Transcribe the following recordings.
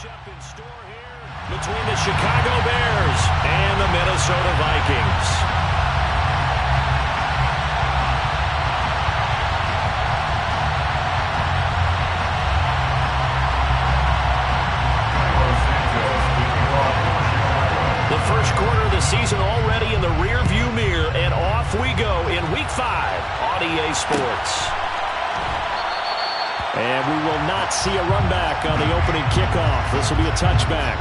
matchup in store here between the Chicago Bears and the Minnesota Vikings. The first quarter of the season already in the rearview mirror, and off we go in Week 5 on EA Sports. And we will not see a run back on the opening kickoff. This will be a touchback.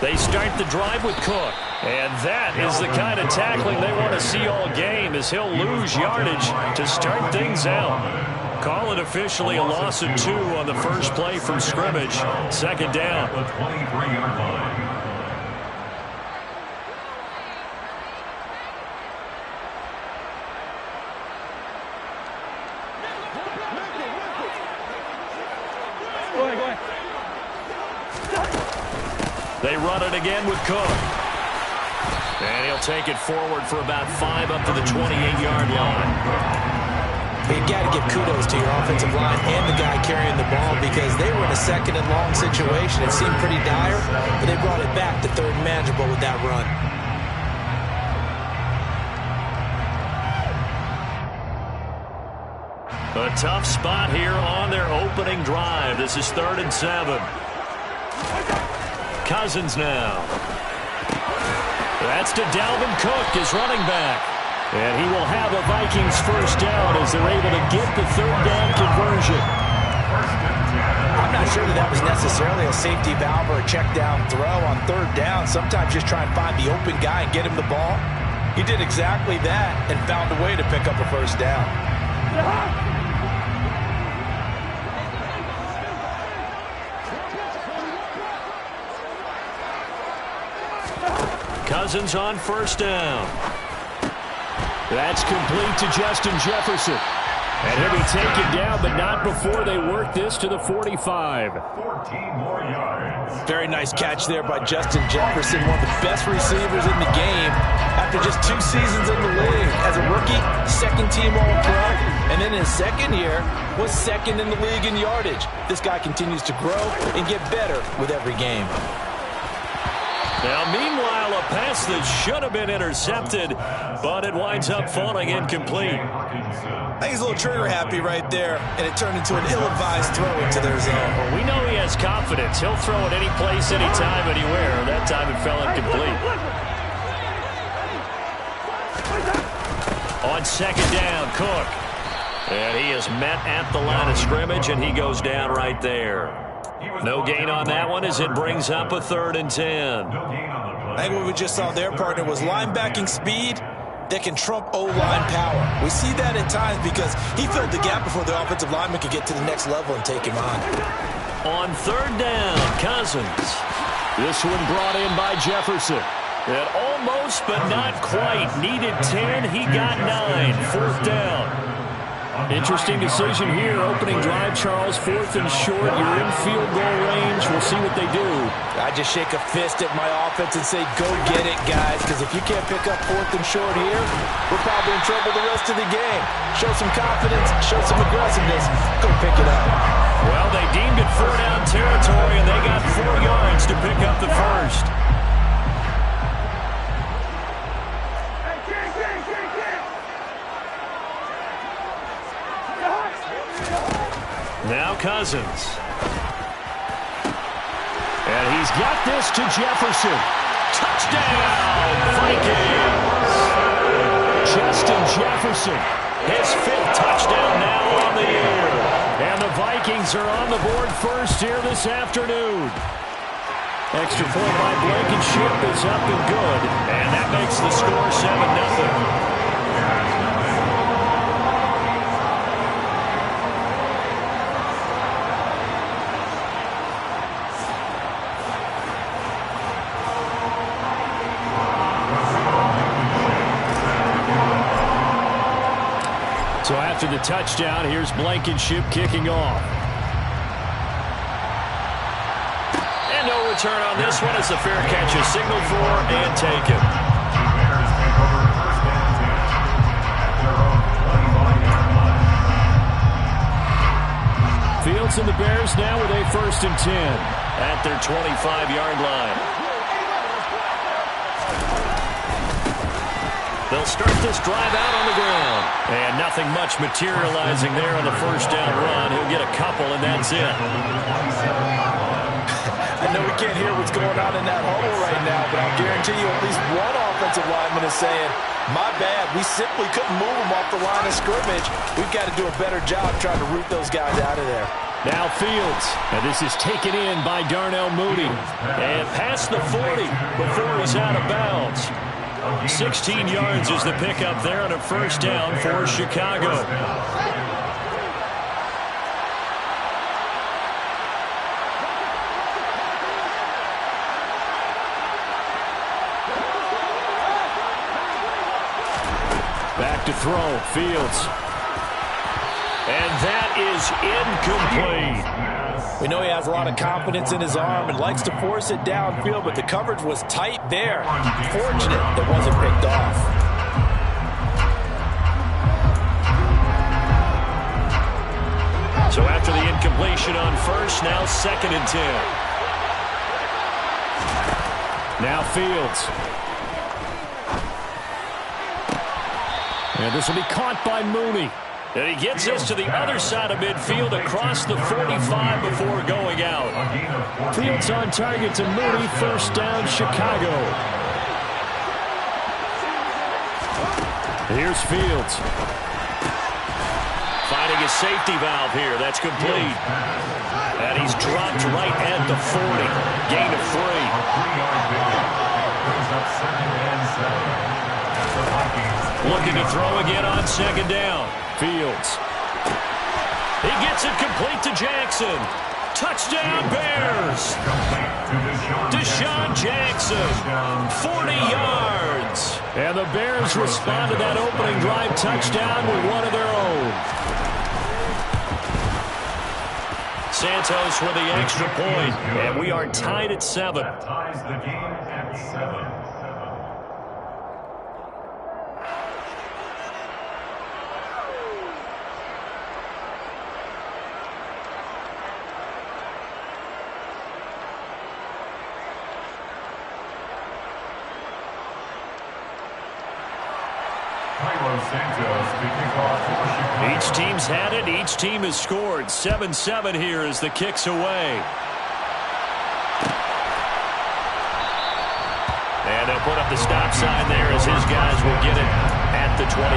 They start the drive with Cook. And that is the kind of tackling they want to see all game, as he'll lose yardage to start things out. Call it officially a loss of 2 on the first play from scrimmage. Second down. The 23-yard line. They run it again with Cook. And he'll take it forward for about 5 up to the 28-yard line. You got to give kudos to your offensive line and the guy carrying the ball, because they were in a second and long situation. It seemed pretty dire, but they brought it back to third and manageable with that run. A tough spot here on their opening drive. This is 3rd and 7. Cousins now. That's to Dalvin Cook, his running back. And he will have a Vikings first down as they're able to get the third down conversion. I'm not sure that was necessarily a safety valve or a check down throw on third down. Sometimes just try and find the open guy and get him the ball. He did exactly that and found a way to pick up a first down. Cousins on first down. That's complete to Justin Jefferson. And he'll be taken down, but not before they work this to the 45. 14 more yards. Very nice catch there by Justin Jefferson, one of the best receivers in the game. After just 2 seasons in the league, as a rookie, second-team All-Pro, and then in his second year, was second in the league in yardage. This guy continues to grow and get better with every game. Now, meanwhile, a pass that should have been intercepted, but it winds up falling incomplete. I think he's a little trigger happy right there, and it turned into an ill-advised throw into their zone. Well, we know he has confidence. He'll throw it any place, anytime, anywhere. That time it fell incomplete. On second down, Cook. And he is met at the line of scrimmage, and he goes down right there. No gain on that one as it brings up a 3rd and 10. I think what we just saw there, partner, was linebacking speed that can trump O-line power. We see that at times because he filled the gap before the offensive lineman could get to the next level and take him on. On 3rd down, Cousins. This one brought in by Jefferson. And almost, but not quite. Needed 10, he got 9. 4th down. Interesting decision here. Opening drive, Charles. 4th and short. You're in field goal range. We'll see what they do. I just shake a fist at my offense and say, go get it, guys. Because if you can't pick up 4th and short here, we're probably in trouble the rest of the game. Show some confidence. Show some aggressiveness. Go pick it up. Well, they deemed it 4-down territory, and they got 4 yards to pick up the first. Now Cousins. And he's got this to Jefferson. Touchdown, Vikings! Justin Jefferson, his 5th touchdown now on the year. And the Vikings are on the board first here this afternoon. Extra point by Blankenship is up and good. And that makes the score 7-0. So after the touchdown, here's Blankenship kicking off. And no return on this one. It's a fair catch, a signal for and taken. Fields and the Bears now with a 1st and 10 at their 25-yard line. They'll start this drive out on the ground. And nothing much materializing there on the 1st down run. He'll get a couple, and that's it. I know we can't hear what's going on in that huddle right now, but I'll guarantee you at least one offensive lineman is saying, my bad, we simply couldn't move them off the line of scrimmage. We've got to do a better job trying to root those guys out of there. Now Fields, and this is taken in by Darnell Mooney. And past the 40 before he's out of bounds. 16 yards is the pickup there on a 1st down for Chicago. Back to throw, Fields. And that is incomplete. We know he has a lot of confidence in his arm and likes to force it downfield, but the coverage was tight there. Fortunate that wasn't picked off. So after the incompletion on 1st, now 2nd and 10. Now Fields. And this will be caught by Mooney. And he gets this to the other side of midfield across the 45 before going out. Fields on target to Mooney. 1st down, Chicago. Here's Fields. Finding a safety valve here. That's complete. And he's dropped right at the 40. Gain of 3. Looking to throw again on 2nd down. Fields. He gets it complete to Jackson. Touchdown, Bears. Deshaun Jackson, 40 yards. And the Bears respond to that opening drive touchdown with one of their own. Santos with the extra point, and we are tied at 7. That ties the game at 7. Each team's had it. Each team has scored. 7-7 here as the kick's away. And they'll put up the stop sign there as his guys will get it at the 25.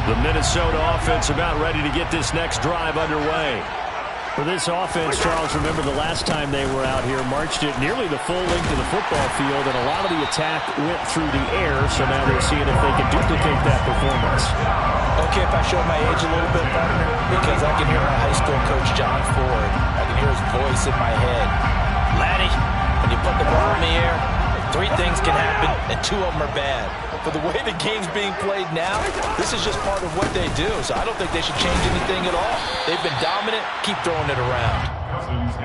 The Minnesota offense about ready to get this next drive underway. For this offense, Charles, remember the last time they were out here, marched it nearly the full length of the football field, and a lot of the attack went through the air, so now they're seeing if they can duplicate that performance. Okay, if I show my age a little bit, because I can hear my high school coach, John Ford. I can hear his voice in my head. Laddie, when you put the ball in the air, 3 things can happen, and 2 of them are bad. For the way the game's being played now, this is just part of what they do. So I don't think they should change anything at all. They've been dominant. Keep throwing it around.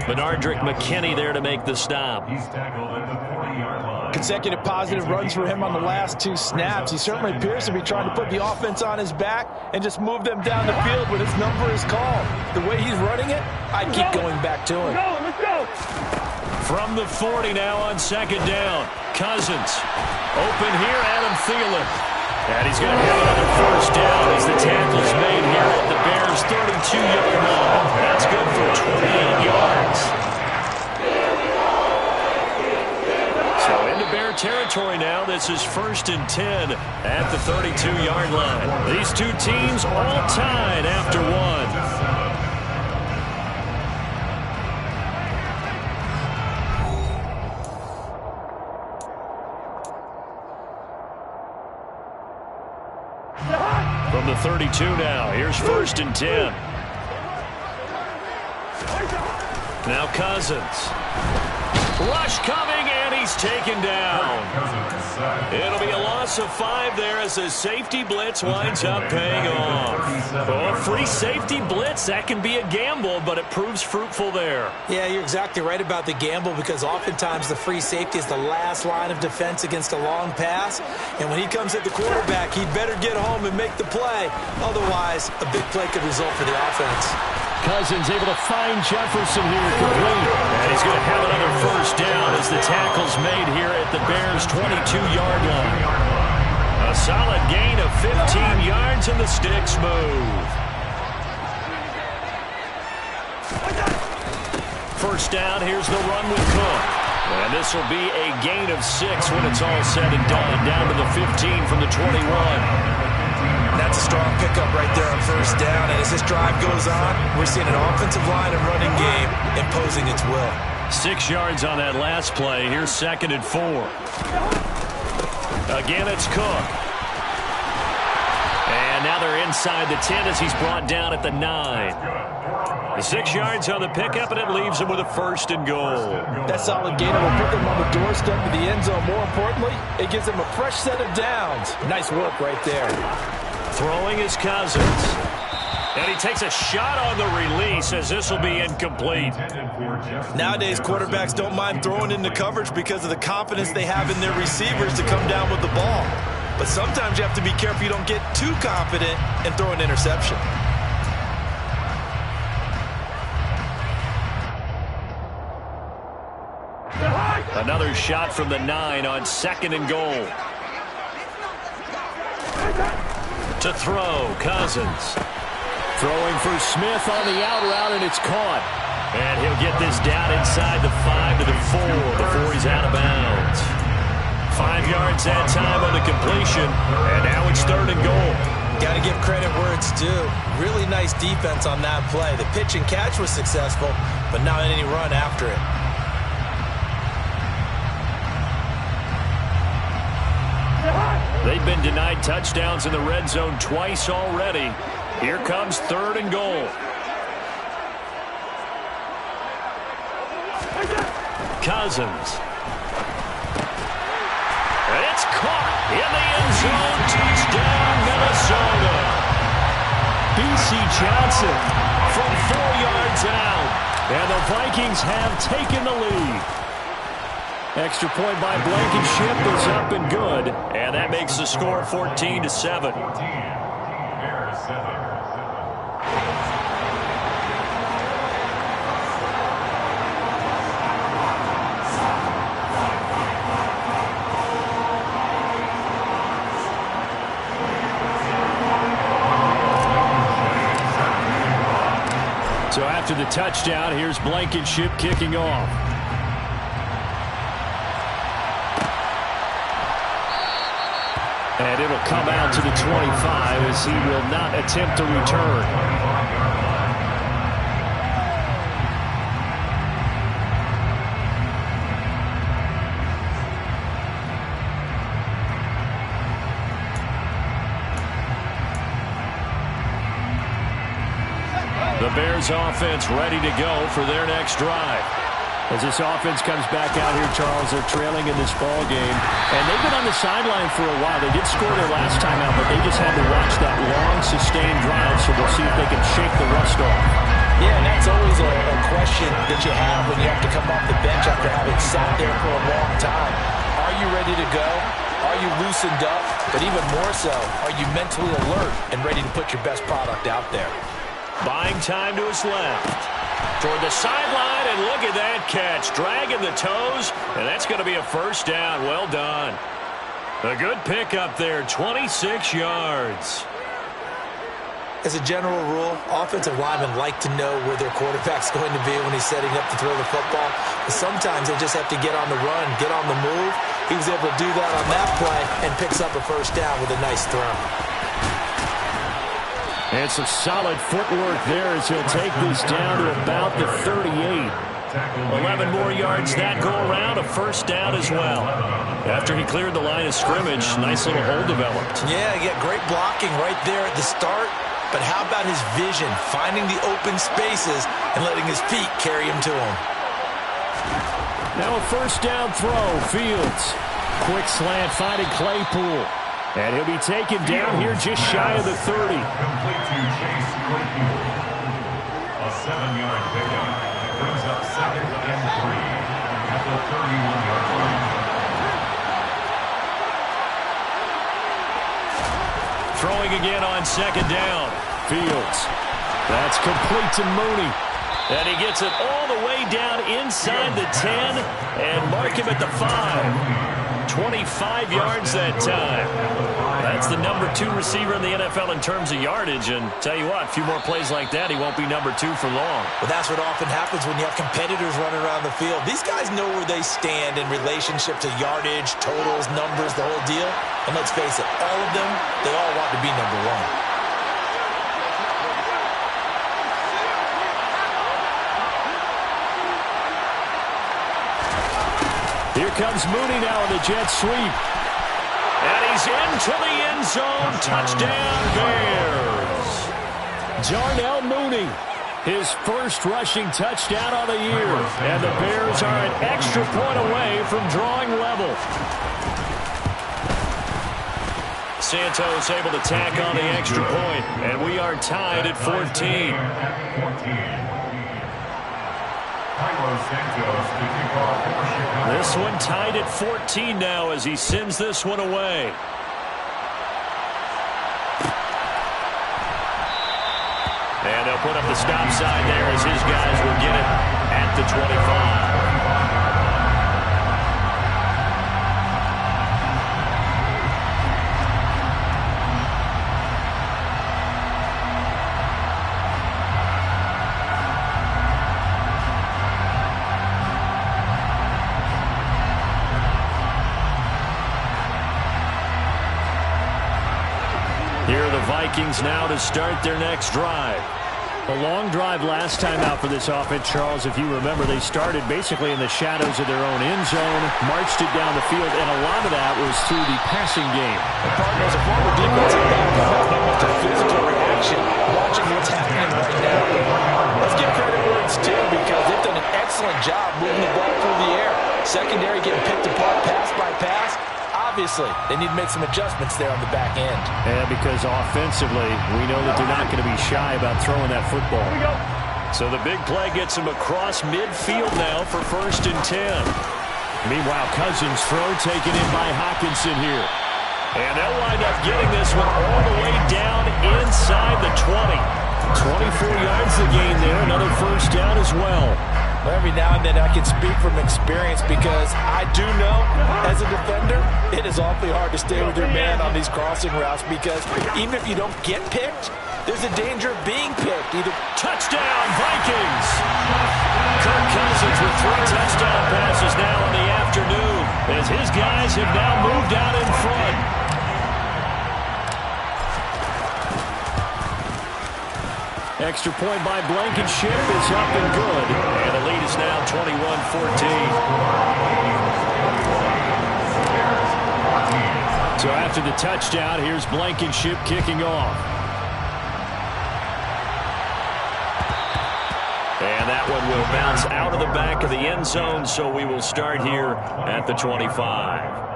Benardrick McKinney there to make the stop. He's tackled at the 40-yard line. Consecutive positive runs for him on the last 2 snaps. He certainly appears to be trying to put the offense on his back and just move them down the field when his number is called. The way he's running it, I'd keep going back to him. Let's go. From the 40 now on 2nd down. Cousins. Open here, Adam Thielen. And he's going to have another 1st down as the tackle's made here at the Bears' 32-yard line. That's good for 28 yards. So into Bear territory now. This is 1st and 10 at the 32-yard line. These 2 teams all tied after 1. From the 32 now, here's 1st and 10. Now Cousins. Rush coming, and he's taken down. It'll be a loss of 5 there as the safety blitz winds up paying off. Oh, free safety blitz, that can be a gamble, but it proves fruitful there. Yeah, you're exactly right about the gamble because oftentimes the free safety is the last line of defense against a long pass. And when he comes at the quarterback, he'd better get home and make the play. Otherwise, a big play could result for the offense. Cousins able to find Jefferson here complete. And he's going to have another first down as the tackle's made here at the Bears' 22-yard line. A solid gain of 15 yards, and the sticks move. First down, here's the run with Cook. And this will be a gain of 6 when it's all said and done. Down to the 15 from the 21. That's a strong pickup right there on first down. And as this drive goes on, we're seeing an offensive line and running game imposing its will. 6 yards on that last play. Here's 2nd and 4. Again, it's Cook. And now they're inside the 10 as he's brought down at the 9. 6 yards on the pickup, and it leaves him with a 1st and goal. That solid gainer will put them on the doorstep of the end zone. More importantly, it gives them a fresh set of downs. Nice work right there. Throwing is Cousins. And he takes a shot on the release as this will be incomplete. Nowadays, quarterbacks don't mind throwing into coverage because of the confidence they have in their receivers to come down with the ball. But sometimes you have to be careful you don't get too confident and throw an interception. Another shot from the 9 on 2nd and goal. To throw, Cousins. Throwing for Smith on the out route, and it's caught. And he'll get this down inside the 5 to the 4 before he's out of bounds. 5 yards that time on the completion, and now it's 3rd and goal. Got to give credit where it's due. Really nice defense on that play. The pitch and catch was successful, but not any run after it. They've been denied touchdowns in the red zone twice already. Here comes 3rd and goal. Cousins. And it's caught in the end zone. Touchdown, Minnesota. B.C. Johnson from 4 yards out. And the Vikings have taken the lead. Extra point by Blankenship is up and good. And that makes the score 14-7. So after the touchdown, here's Blankenship kicking off. And it'll come out to the 25 as he will not attempt to return. The Bears offense ready to go for their next drive. As this offense comes back out here, Charles, they're trailing in this ball game. And they've been on the sideline for a while. They did score their last time out, but they just had to watch that long, sustained drive, so we'll see if they can shake the rust off. Yeah, and that's always a question that you have when you have to come off the bench after having sat there for a long time. Are you ready to go? Are you loosened up? But even more so, are you mentally alert and ready to put your best product out there? Buying time to his left. Toward the sideline, and look at that catch. Dragging the toes, and that's going to be a first down. Well done. A good pickup there, 26 yards. As a general rule, offensive linemen like to know where their quarterback's going to be when he's setting up to throw the football. But sometimes they just have to get on the run, get on the move. He was able to do that on that play and picks up a first down with a nice throw. And some solid footwork there as he'll take this down to about the 38. 11 more yards that go around, a first down as well. After he cleared the line of scrimmage, nice little hole developed. Yeah, you get great blocking right there at the start. but how about his vision, finding the open spaces and letting his feet carry him to them? Now a first down throw, Fields. Quick slant finding Claypool. And he'll be taken down here just shy of the 30. Complete to Chase Claypool. A 7-yard pickup. Brings up 2nd and 3 at the 31-yard line. Throwing again on 2nd down. Fields. That's complete to Mooney. And he gets it all the way down inside the 10 and mark him at the 5. 25 yards that time. That's the number 2 receiver in the NFL in terms of yardage. And tell you what, a few more plays like that, he won't be number 2 for long. Well, that's what often happens when you have competitors running around the field. These guys know where they stand in relationship to yardage, totals, numbers, the whole deal. And let's face it, all of them, they all want to be number 1. Here comes Mooney now in the jet sweep. And he's into the end zone. Touchdown, Bears. Darnell Mooney, his first rushing touchdown of the year. And the Bears are an extra point away from drawing level. Santos able to tack on the extra point. And we are tied at 14. This one tied at 14 now as he sends this one away. And they'll put up the stop sign there as his guys will get it at the 25. Here are the Vikings now to start their next drive. A long drive last time out for this offense, Charles. If you remember, they started basically in the shadows of their own end zone, marched it down the field, and a lot of that was through the passing game. The Cardinals, a former defensive back, have almost a physical reaction watching what's happening right now. Let's give credit where it's due because they've done an excellent job moving the ball through the air. Secondary getting picked apart pass by pass. Obviously, they need to make some adjustments there on the back end. And because offensively, we know that they're not going to be shy about throwing that football. So the big play gets him across midfield now for 1st and 10. Meanwhile, Cousins' throw taken in by Hockenson here. And they'll wind up getting this one all the way down inside the 20. 24 yards the gain there, another first down as well. Well, every now and then I can speak from experience because I do know, as a defender, it is awfully hard to stay with your man on these crossing routes because even if you don't get picked, there's a danger of being picked. Either touchdown, Vikings! Kirk Cousins with 3 touchdown passes now in the afternoon as his guys have now moved out in front. Extra point by Blankenship is up and good. And the lead is now 21-14. So after the touchdown, here's Blankenship kicking off. And that one will bounce out of the back of the end zone, so we will start here at the 25.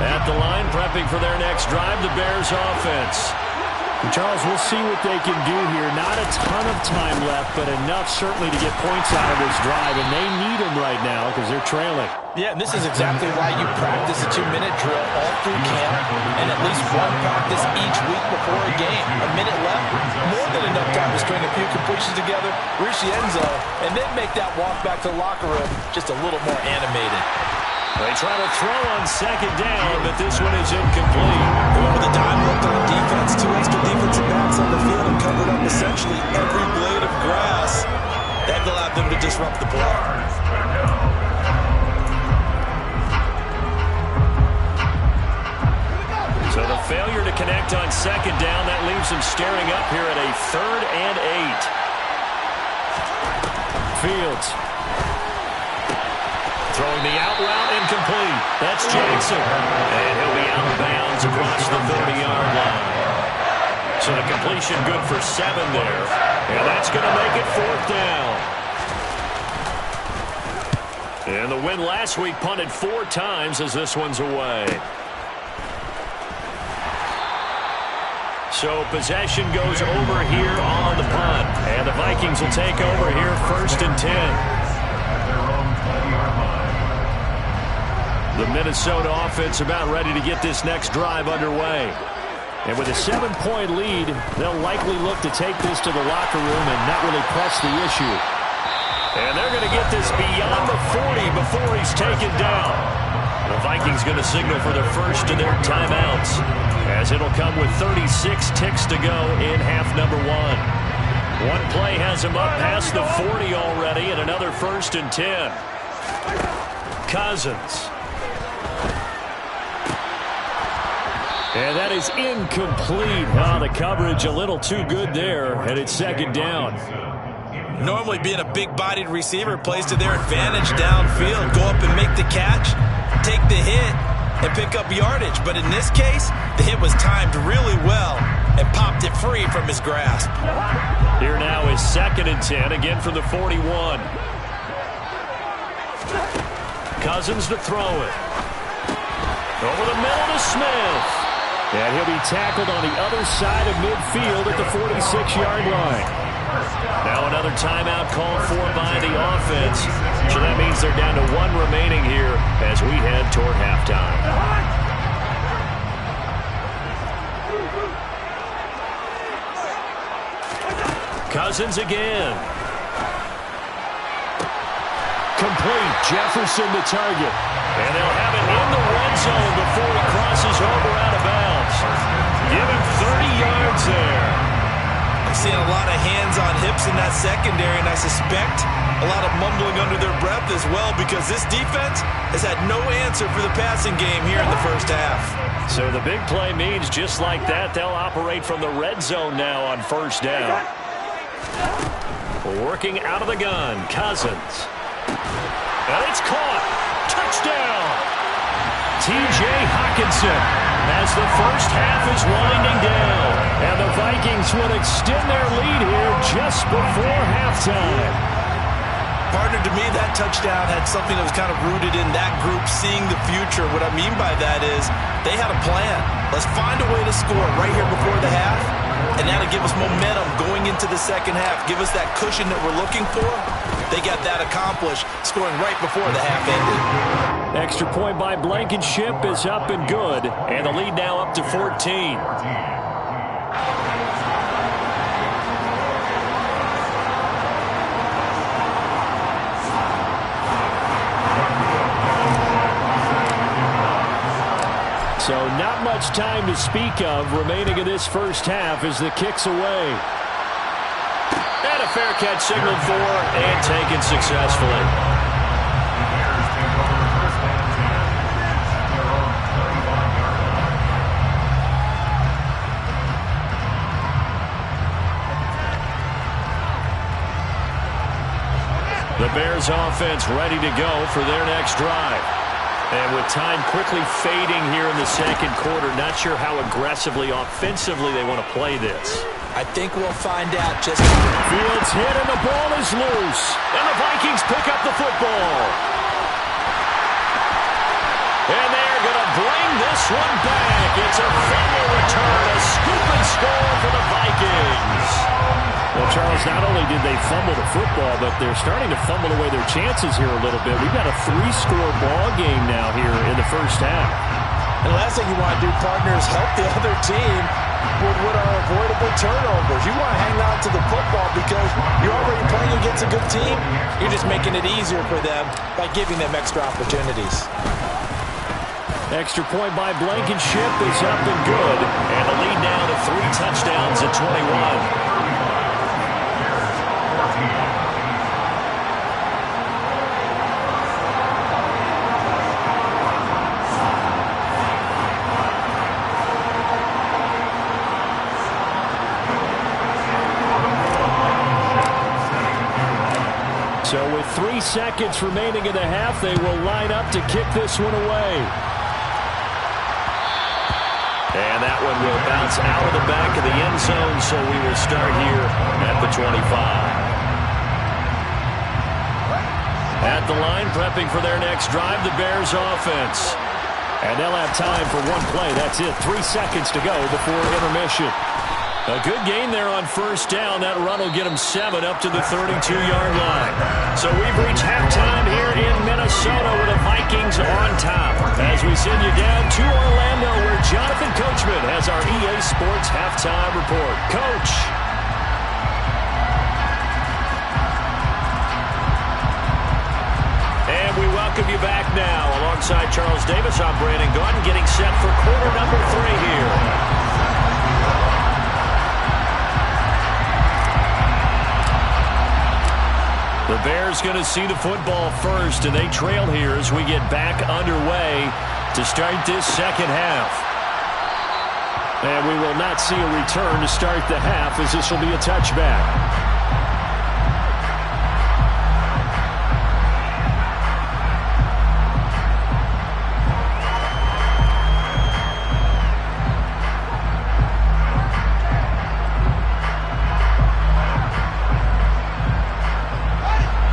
At the line, prepping for their next drive, the Bears offense. And Charles, we'll see what they can do here. Not a ton of time left, but enough certainly to get points out of this drive, and they need them right now because they're trailing. Yeah, and this is exactly why you practice a 2-minute drill all through camp and at least one practice each week before a game. A minute left, more than enough time to string a few completions together, reach the end zone, and then make that walk back to the locker room just a little more animated. They try to throw on 2nd down, but this one is incomplete. With the time left on defense, 2 extra defensive backs on the field and covered up essentially every blade of grass. That allowed them to disrupt the play. So the failure to connect on 2nd down, that leaves them staring up here at a 3rd and 8. Fields. Throwing the out route incomplete. That's Jackson. And he'll be out of bounds across the 30-yard line. So the completion good for 7 there. And that's going to make it 4th down. And the win last week punted 4 times as this one's away. So possession goes over here on the punt. And the Vikings will take over here 1st and 10. The Minnesota offense about ready to get this next drive underway. And with a 7-point lead, they'll likely look to take this to the locker room and not really press the issue. And they're going to get this beyond the 40 before he's taken down. The Vikings going to signal for the first of their timeouts, as it'll come with 36 ticks to go in half number 1. One play has him up past the 40 already, and another 1st and 10. Cousins. And that is incomplete. Oh, the coverage a little too good there, and it's 2nd down. Normally being a big-bodied receiver plays to their advantage downfield. Go up and make the catch, take the hit, and pick up yardage. But in this case, the hit was timed really well and popped it free from his grasp. Here now is 2nd and 10, again from the 41. Cousins to throw it. Over the middle to Smith. And he'll be tackled on the other side of midfield at the 46-yard line. Now another timeout called for by the offense. So that means they're down to 1 remaining here as we head toward halftime. Cousins again. Complete. Jefferson the target. And they'll have it in the red zone before he crosses over out of bounds. Give him 30 yards there. I'm seeing a lot of hands on hips in that secondary, and I suspect a lot of mumbling under their breath as well, because this defense has had no answer for the passing game here in the first half. So the big play means just like that, they'll operate from the red zone now on 1st down. Working out of the gun, Cousins. And it's caught. Touchdown. T.J. Hockenson as the first half is winding down. And the Vikings will extend their lead here just before halftime. Partner, to me, that touchdown had something that was kind of rooted in that group seeing the future. What I mean by that is they had a plan. Let's find a way to score right here before the half, and that'll give us momentum going into the second half. Give us that cushion that we're looking for. They got that accomplished, scoring right before the half ended. Extra point by Blankenship is up and good, and the lead now up to 14. So not much time to speak of remaining in this first half as the kick's away. And a fair catch signaled for and taken successfully. The Bears offense ready to go for their next drive. And with time quickly fading here in the second quarter, not sure how aggressively, offensively they want to play this. I think we'll find out just... Fields hit and the ball is loose. And the Vikings pick up the football. And they're going to bring this one back. It's a fumble return, a scoop and score for the Vikings. Well, Charles, not only did they fumble the football, but they're starting to fumble away their chances here a little bit. We've got a 3-score ball game now here in the first half. And the last thing you want to do, partner, is help the other team with what are avoidable turnovers. You want to hang on to the football because you're already playing against a good team. You're just making it easier for them by giving them extra opportunities. Extra point by Blankenship is up and good. And the lead now to 3 touchdowns at 21. So with with 3 seconds remaining in the half, they will line up to kick this one away. And that one will bounce out of the back of the end zone, so we will start here at the 25. At the line, prepping for their next drive, the Bears offense. And they'll have time for one play. That's it. 3 seconds to go before intermission. A good gain there on first down. That run will get them 7 up to the 32-yard line. So we've reached halftime here in Minnesota with the Vikings on top. As we send you down to Orlando, where Jonathan Coachman has our EA Sports halftime report. Coach. And we welcome you back now. Alongside Charles Davis, I'm Brandon Gaudin, getting set for quarter number 3 here. The Bears going to see the football first, and they trail here as we get back underway to start this second half. And we will not see a return to start the half, as this will be a touchback.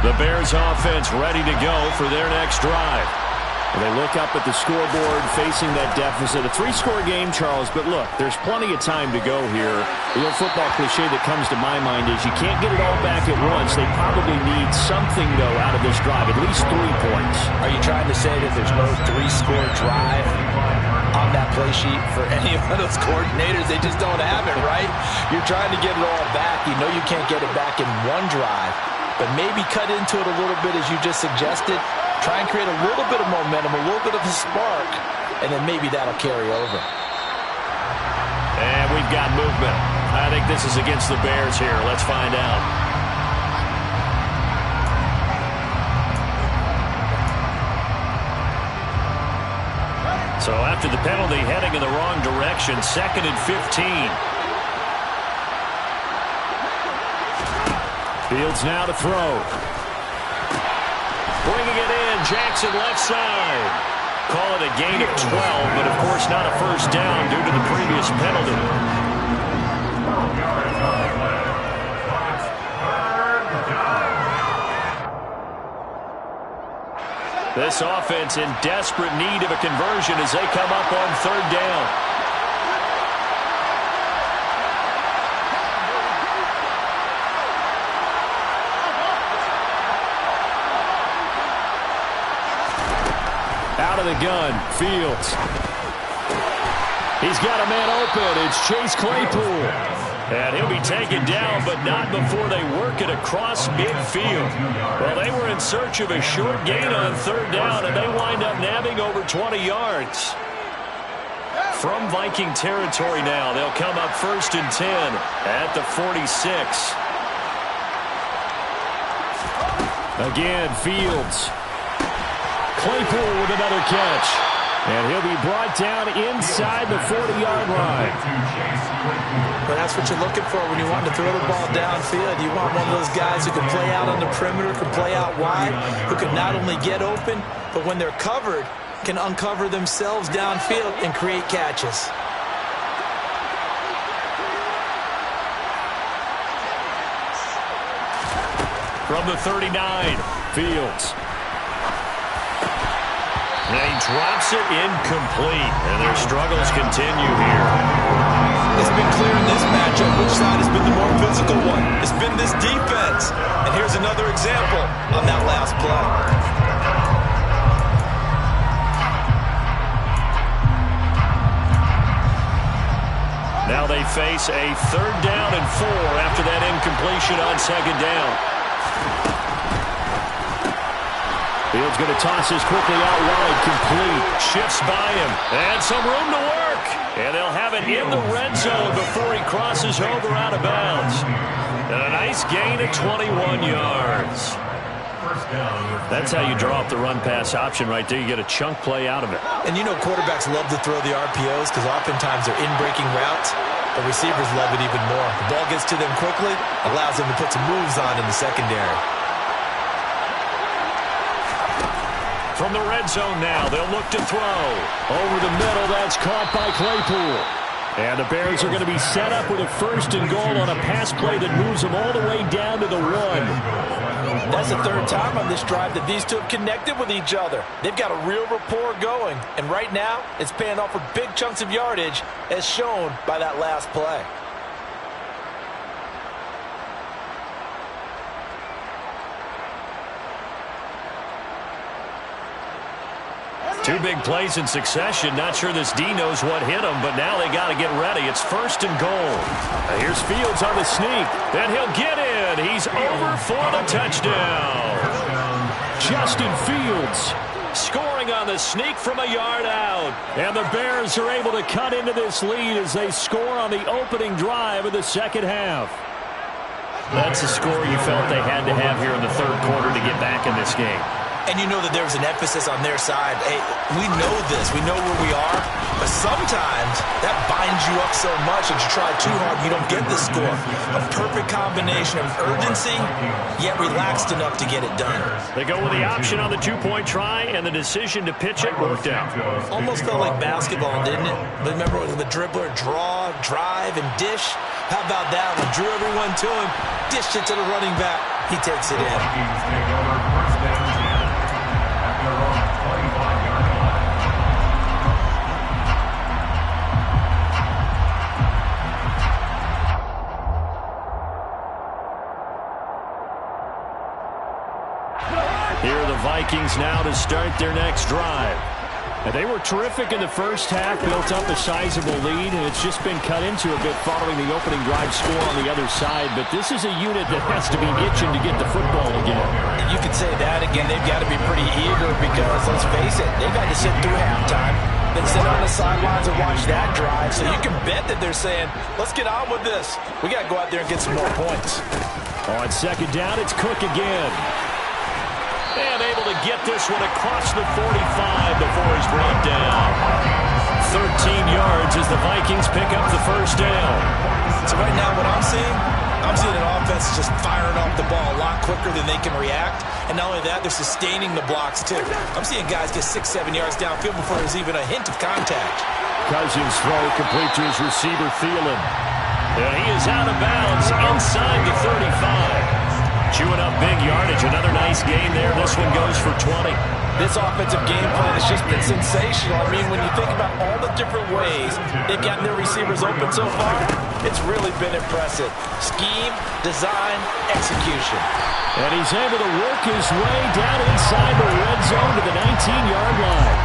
The Bears offense ready to go for their next drive. They look up at the scoreboard facing that deficit. A 3-score game, Charles, but look, there's plenty of time to go here. The old football cliche that comes to my mind is you can't get it all back at once. They probably need something, though, out of this drive, at least 3 points. Are you trying to say that there's no 3-score drive on that play sheet for any of those coordinators? They just don't have it, right? You're trying to get it all back. You know you can't get it back in one drive. But maybe cut into it a little bit, as you just suggested. Try and create a little bit of momentum, a little bit of a spark, and then maybe that'll carry over. And we've got movement. I think this is against the Bears here. Let's find out. So after the penalty, heading in the wrong direction, 2nd and 15. Fields now to throw. Bringing it in, Jackson left side. Call it a gain of 12, but of course not a first down due to the previous penalty. This offense in desperate need of a conversion as they come up on 3rd down. Out of the gun, Fields. He's got a man open. It's Chase Claypool. And he'll be taken down, but not before they work it across midfield. Well, they were in search of a short gain on 3rd down, and they wind up nabbing over 20 yards. From Viking territory now, they'll come up 1st and 10 at the 46. Again, Fields. Claypool with another catch. And he'll be brought down inside the 40-yard line. But that's what you're looking for when you want to throw the ball downfield. You want one of those guys who can play out on the perimeter, can play out wide, who can not only get open, but when they're covered, can uncover themselves downfield and create catches. From the 39, Fields. And he drops it incomplete, and their struggles continue here. It's been clear in this matchup which side has been the more physical one. It's been this defense. And here's another example on that last play. Now they face a 3rd down and 4 after that incompletion on 2nd down. Fields going to toss this quickly out wide, complete. Shifts by him, and some room to work. And they'll have it in the red zone before he crosses over out of bounds. And a nice gain of 21 yards. That's how you draw up the run-pass option right there. You get a chunk play out of it. And you know quarterbacks love to throw the RPOs because oftentimes they're in-breaking routes. But receivers love it even more. The ball gets to them quickly, allows them to put some moves on in the secondary. From the red zone now, they'll look to throw. Over the middle, that's caught by Claypool. And the Bears are going to be set up with a 1st and goal on a pass play that moves them all the way down to the 1. That's the 3rd time on this drive that these two have connected with each other. They've got a real rapport going. And right now, it's paying off with big chunks of yardage, as shown by that last play. Two big plays in succession. Not sure this D knows what hit him, but now they got to get ready. It's 1st and goal. Here's Fields on the sneak. Then he'll get in. He's over for the touchdown. Justin Fields scoring on the sneak from a yard out. And the Bears are able to cut into this lead as they score on the opening drive of the second half. That's a score you felt they had to have here in the 3rd quarter to get back in this game. And you know that there was an emphasis on their side. Hey, we know this. We know where we are. But sometimes that binds you up so much that you try too hard, you don't get the score. A perfect combination of urgency, yet relaxed enough to get it done. They go with the option on the 2-point try, and the decision to pitch it worked out. Almost felt like basketball, didn't it? Remember the dribbler, draw, drive, and dish? How about that one? Drew everyone to him, dished it to the running back. He takes it in. Here are the Vikings now to start their next drive. And they were terrific in the first half, built up a sizable lead, and it's just been cut into a bit following the opening drive score on the other side. But this is a unit that has to be itching to get the football again. You could say that again. They've got to be pretty eager because, let's face it, they've had to sit through halftime, then sit on the sidelines and watch that drive. So you can bet that they're saying, let's get on with this. We got to go out there and get some more points. On 2nd down, it's Cook again. And able to get this one across the 45 before he's brought down. 13 yards as the Vikings pick up the 1st down. So right now what I'm seeing an offense just firing off the ball a lot quicker than they can react. And not only that, they're sustaining the blocks too. I'm seeing guys get 6-7 yards downfield before there's even a hint of contact. Cousins throw complete to his receiver, Thielen. And he is out of bounds inside the 35. Chewing up big yardage. Another nice gain there. This one goes for 20. This offensive game plan has just been sensational. I mean, when you think about all the different ways they've gotten their receivers open so far, it's really been impressive. Scheme, design, execution. And he's able to work his way down inside the red zone to the 19-yard line.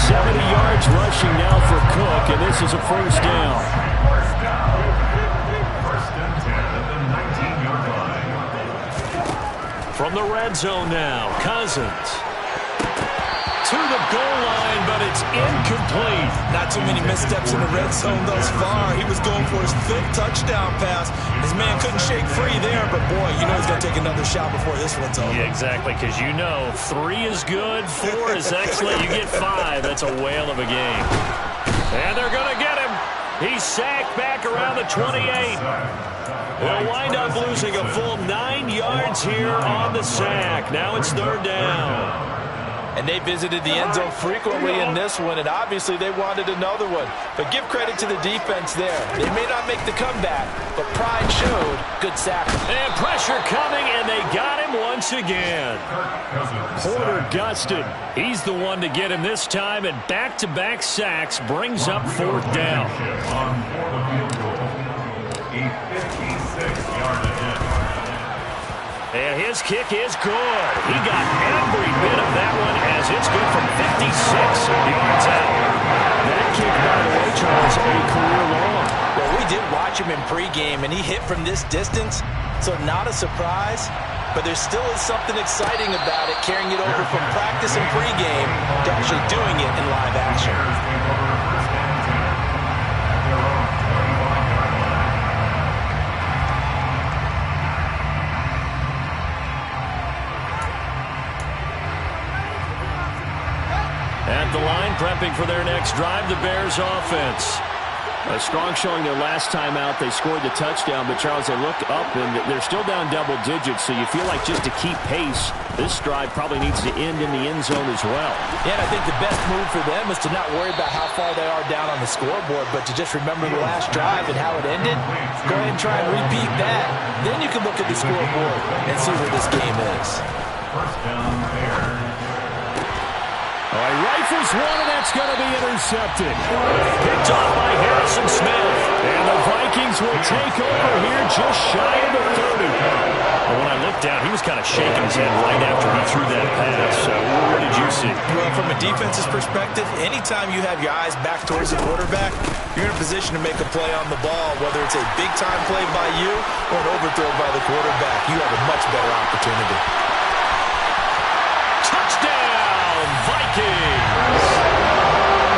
70 yards rushing now for Cook, and this is a 1st down. From the red zone now, Cousins to the goal line, but it's incomplete. Not too many missteps in the red zone thus far. He was going for his 5th touchdown pass. His man couldn't shake free there, but boy, you know he's going to take another shot before this one's over. Yeah, exactly, because you know 3 is good, 4 is excellent, you get 5. That's a whale of a game. And they're going to get him. He's sacked back around the 28. They'll wind up losing a full 9 yards here on the sack. Now it's 3rd down. And they visited the end zone frequently in this one, and obviously they wanted another one. But give credit to the defense there. They may not make the comeback, but pride showed. Good sack. And pressure coming, and they got him once again. Porter Gustin. He's the one to get him this time, and back-to-back sacks brings up 4th down. And his kick is good. He got every bit of that one as it's good from 56 yards out. That kick, by the way, Charles, a career long. Well, we did watch him in pregame, and he hit from this distance, so not a surprise. But there still is something exciting about it, carrying it over from practice and pregame to actually doing it in live action. At the line, prepping for their next drive, the Bears offense. A strong showing their last time out. They scored the touchdown, but Charles, they look up and they're still down double digits, so you feel like just to keep pace, this drive probably needs to end in the end zone as well. Yeah, and I think the best move for them is to not worry about how far they are down on the scoreboard, but to just remember the last drive and how it ended. Go ahead and try and repeat that. Then you can look at the scoreboard and see where this game is. First down, Bears. All right, rifles one, and that's going to be intercepted. Picked off by Harrison Smith. And the Vikings will take over here just shy of the 30. But when I looked down, he was kind of shaking his head right after he threw that pass. So what did you see? Well, from a defense's perspective, anytime you have your eyes back towards the quarterback, you're in a position to make a play on the ball, whether it's a big-time play by you or an overthrow by the quarterback. You have a much better opportunity. Vikings.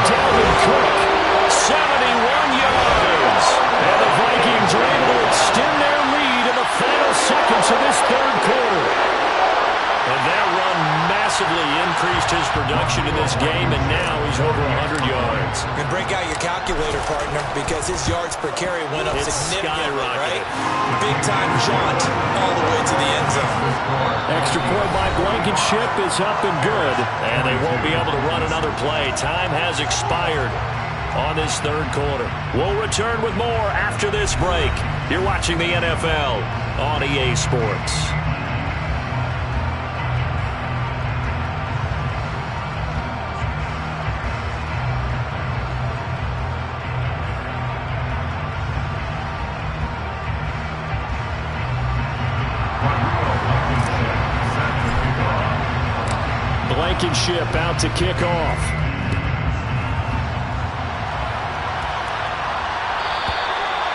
Dalvin Cook, 71 yards. And the Vikings are able to extend their lead in the final seconds of this third quarter. And that run massively increased his production in this game, and now he's over 100 yards. And break out your calculator, partner, because his yards per carry went up significantly, right? Big-time jaunt all the way to the end zone. Extra point by Blankenship is up and good, and they won't be able to run another play. Time has expired on this third quarter. We'll return with more after this break. You're watching the NFL on EA Sports. Blankenship out to kick off.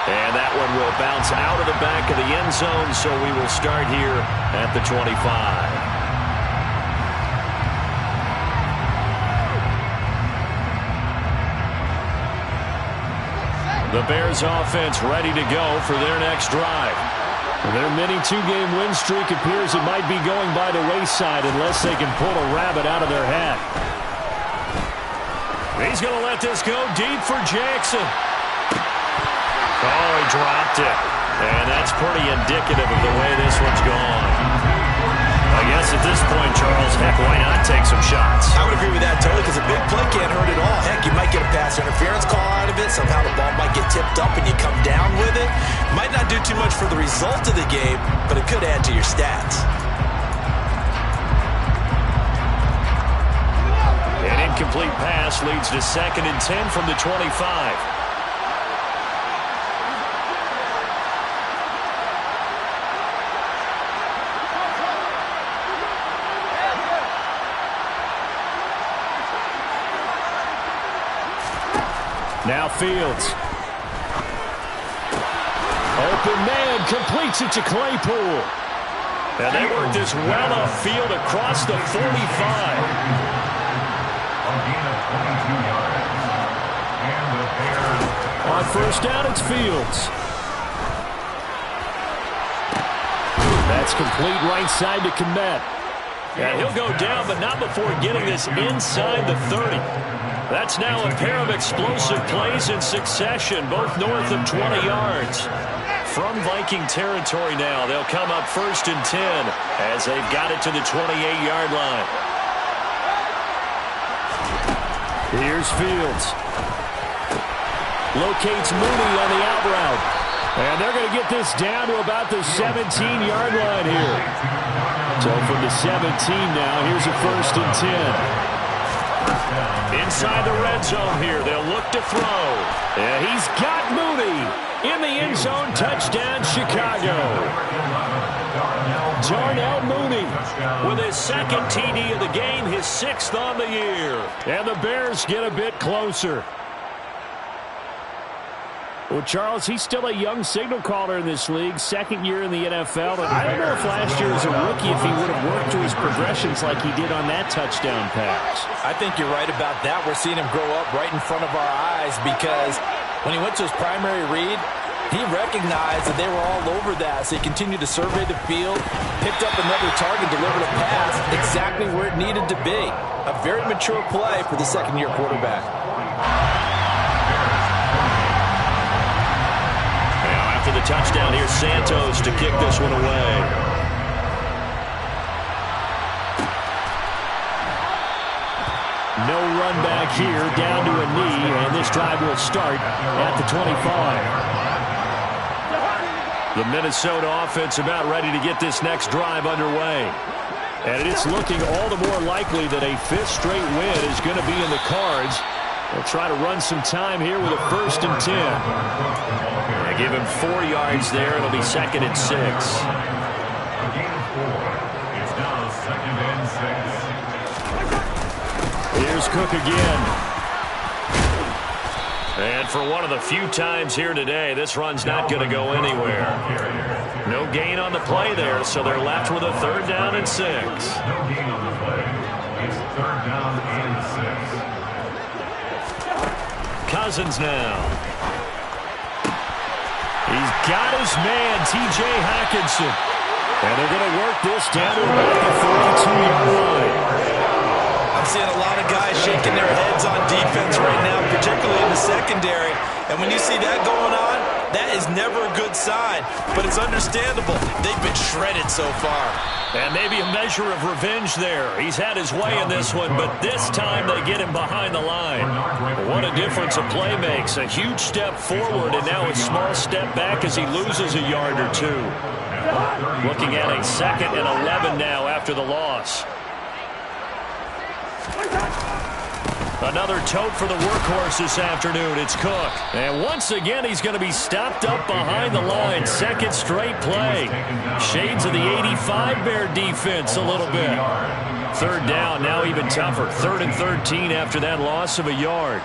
And that one will bounce out of the back of the end zone, so we will start here at the 25. The Bears offense ready to go for their next drive. Their mini two-game win streak appears it might be going by the wayside unless they can pull a rabbit out of their hat. He's going to let this go deep for Jackson. Oh, he dropped it. And that's pretty indicative of the way this one's gone. I guess at this point, Charles, heck, why not take some shots? I would agree with that totally, because a big play can't hurt at all. Heck, you might get a pass interference call out of it. Somehow the ball might get tipped up and you come down with it. Might not do too much for the result of the game, but it could add to your stats. An incomplete pass leads to 2nd and 10 from the 25. Now Fields. Open man completes it to Claypool. And they work this well upfield across the 45. On first down, it's Fields. That's complete right side to Kmet. And he'll go down, but not before getting this inside the 30. That's now a pair of explosive plays in succession, both north of 20 yards. From Viking territory now, they'll come up 1st and 10 as they've got it to the 28-yard line. Here's Fields. Locates Mooney on the out route. And they're going to get this down to about the 17-yard line here. So from the 17 now, here's a 1st and 10. Inside the red zone here, they'll look to throw. And he's got Mooney in the end zone. Touchdown, Chicago. Darnell Mooney with his 2nd TD of the game, his 6th on the year. And the Bears get a bit closer. Well, Charles, he's still a young signal caller in this league, 2nd year in the NFL. And I don't know if last year as a rookie, if he would have worked to his progressions like he did on that touchdown pass. I think you're right about that. We're seeing him grow up right in front of our eyes, because when he went to his primary read, he recognized that they were all over that. So he continued to survey the field, picked up another target, delivered a pass exactly where it needed to be. A very mature play for the 2nd-year quarterback. touchdown. Here's Santos to kick this one away. No run back here, down to a knee, and this drive will start at the 25. The Minnesota offense about ready to get this next drive underway. And it's looking all the more likely that a fifth straight win is going to be in the cards. They'll try to run some time here with a 1st and 10. They give him 4 yards there. It'll be 2nd and 6. A gain of 4. It's now 2nd and 6. Here's Cook again. And for one of the few times here today, this run's not going to go anywhere. No gain on the play there, so they're left with a 3rd down and 6. No gain on the play. It's 3rd down and 6. Cousins now. He's got his man, T.J. Hockenson. And they're going to work this down to about the 42-yard line. I'm seeing a lot of guys shaking their heads on defense right now, particularly in the secondary. And when you see that going on, that is never a good sign. But it's understandable. They've been shredded so far. And maybe a measure of revenge there. He's had his way in this one, but this time they get him behind the line. What a difference a play makes. A huge step forward and now a small step back as he loses a yard or 2. Looking at a 2nd and 11 now after the loss. Another tote for the workhorse this afternoon. It's Cook. And once again, he's going to be stopped up behind the line. 2nd straight play. Shades of the 85 Bear defense a little bit. 3rd down, now even tougher. 3rd and 13 after that loss of a yard.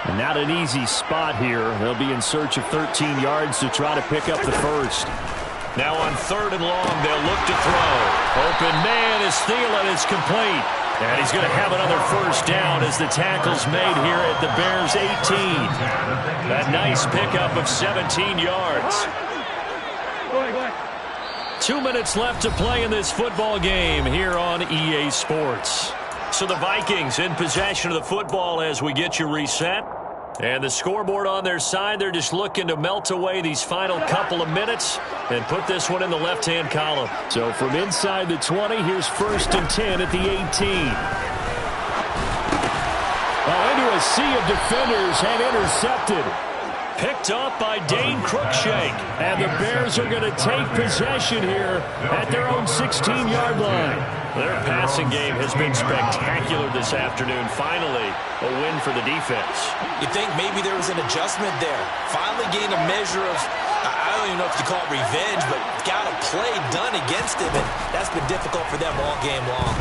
And not an easy spot here. They'll be in search of 13 yards to try to pick up the 1st. Now on 3rd and long, they'll look to throw. Open man is Thielen. It's complete. And he's going to have another 1st down as the tackle's made here at the Bears' 18. A nice pickup of 17 yards. 2 minutes left to play in this football game here on EA Sports. So the Vikings in possession of the football as we get you reset. And the scoreboard on their side, they're just looking to melt away these final couple of minutes and put this one in the left-hand column. So from inside the 20, here's 1st and 10 at the 18. Well, into a sea of defenders and intercepted. Picked up by Dane Cruikshank. And the Bears are going to take possession here at their own 16-yard line. Their passing game has been spectacular this afternoon. Finally, a win for the defense. You think maybe there was an adjustment there. Finally gained a measure of, I don't even know if you call it revenge, but got a play done against him, and that's been difficult for them all game long.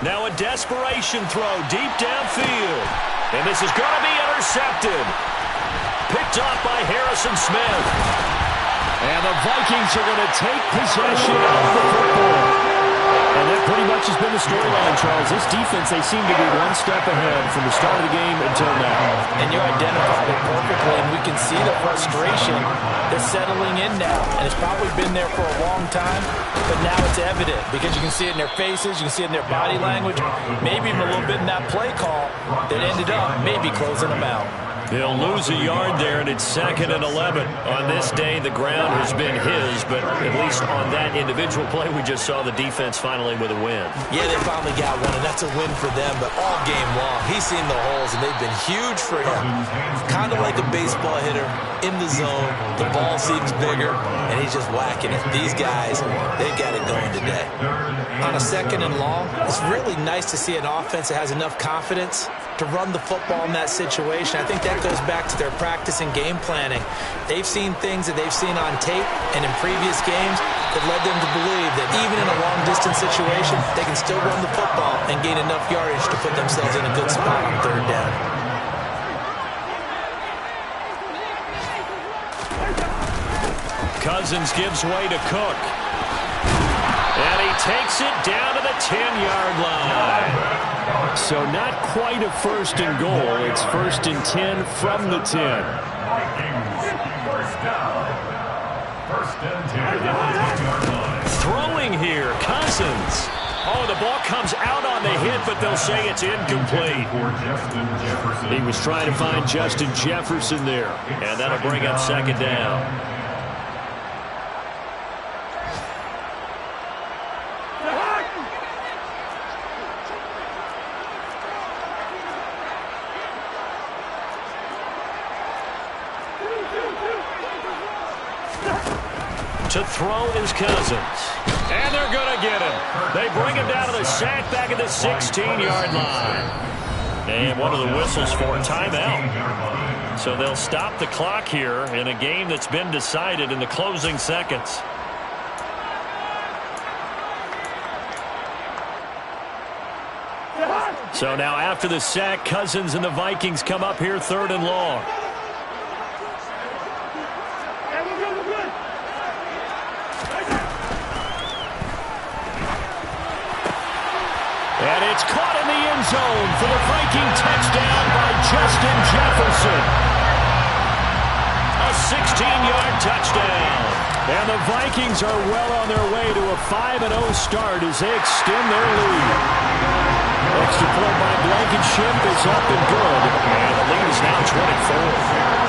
Now a desperation throw deep downfield. And this is going to be intercepted. Picked off by Harrison Smith. And the Vikings are going to take possession of the football. And that pretty much has been the storyline, Charles. This defense, they seem to be one step ahead from the start of the game until now. And you identified it perfectly, and we can see the frustration that's settling in now. And it's probably been there for a long time, but now it's evident because you can see it in their faces, you can see it in their body language, maybe even a little bit in that play call that ended up maybe closing them out. He'll lose a yard there, and it's 2nd and 11. On this day, the ground has been his, but at least on that individual play, we just saw the defense finally with a win. Yeah, they finally got one, and that's a win for them, but all game long, he's seen the holes, and they've been huge for him. Kind of like a baseball hitter in the zone. The ball seems bigger, and he's just whacking it. These guys, they've got it going today. On a 2nd and long, it's really nice to see an offense that has enough confidence to run the football in that situation. I think that goes back to their practice and game planning. They've seen things that they've seen on tape and in previous games that led them to believe that even in a long-distance situation, they can still run the football and gain enough yardage to put themselves in a good spot on 3rd down. Cousins gives way to Cook. And he takes it down to the 10-yard line. So not quite a 1st and goal. It's 1st and 10 from the 10. Vikings, 1st down. 1st and 10 at the 10-yard line. Throwing here, Cousins. Oh, the ball comes out on the hit, but they'll say it's incomplete. He was trying to find Justin Jefferson there, and that'll bring up second down. To throw is Cousins. And they're going to get him. They bring him down to the sack back at the 16-yard line. And one of the whistles for a timeout. So they'll stop the clock here in a game that's been decided in the closing seconds. So now after the sack, Cousins and the Vikings come up here 3rd and long. And it's caught in the end zone for the Viking touchdown by Justin Jefferson. A 16-yard touchdown. And the Vikings are well on their way to a 5-0 start as they extend their lead. Extra point by Blankenship is up and good. And the lead is now 24.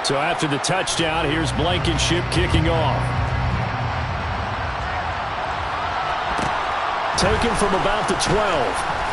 So after the touchdown, here's Blankenship kicking off. Taken from about the 12.